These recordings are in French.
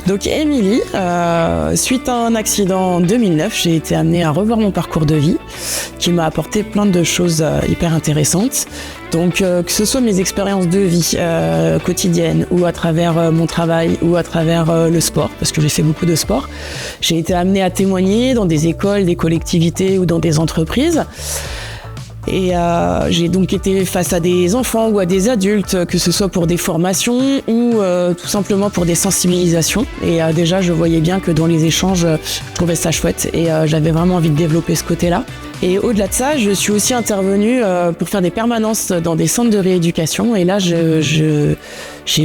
Donc Émilie, suite à un accident en 2009, j'ai été amenée à revoir mon parcours de vie qui m'a apporté plein de choses hyper intéressantes. Donc que ce soit mes expériences de vie quotidiennes ou à travers mon travail ou à travers le sport, parce que j'ai fait beaucoup de sport, j'ai été amenée à témoigner dans des écoles, des collectivités ou dans des entreprises. Et j'ai donc été face à des enfants ou à des adultes, que ce soit pour des formations ou tout simplement pour des sensibilisations. Et déjà, je voyais bien que dans les échanges, je trouvais ça chouette et j'avais vraiment envie de développer ce côté-là. Et au-delà de ça, je suis aussi intervenue pour faire des permanences dans des centres de rééducation. Et là, j'ai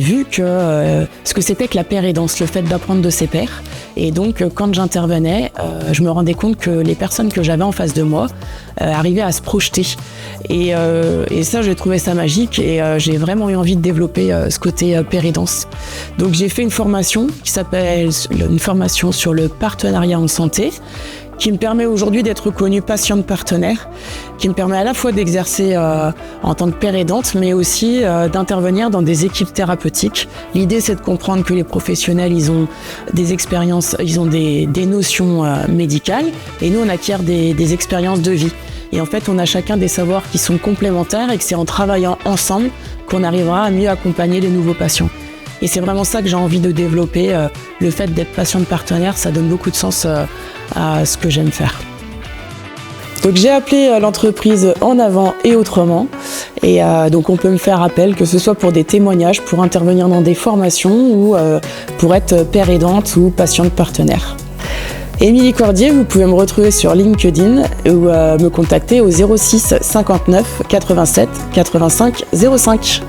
vu que ce que c'était que la pérédance, le fait d'apprendre de ses pairs. Et donc, quand j'intervenais, je me rendais compte que les personnes que j'avais en face de moi arrivaient à se projeter. Et ça, j'ai trouvé ça magique et j'ai vraiment eu envie de développer ce côté pérédance. Donc, j'ai fait une formation qui s'appelle une formation sur le partenariat en santé, qui me permet aujourd'hui d'être reconnue patiente partenaire, qui me permet à la fois d'exercer en tant que père aidante, mais aussi d'intervenir dans des équipes thérapeutiques. L'idée, c'est de comprendre que les professionnels, ils ont des expériences, ils ont des notions médicales, et nous, on acquiert des expériences de vie. Et en fait, on a chacun des savoirs qui sont complémentaires et que c'est en travaillant ensemble qu'on arrivera à mieux accompagner les nouveaux patients. Et c'est vraiment ça que j'ai envie de développer. Le fait d'être patiente partenaire, ça donne beaucoup de sens à ce que j'aime faire. Donc j'ai appelé l'entreprise En Avant et Autrement. Et donc on peut me faire appel, que ce soit pour des témoignages, pour intervenir dans des formations ou pour être père aidante ou patiente partenaire. Émilie Cordier, vous pouvez me retrouver sur LinkedIn ou me contacter au 06 59 87 85 05.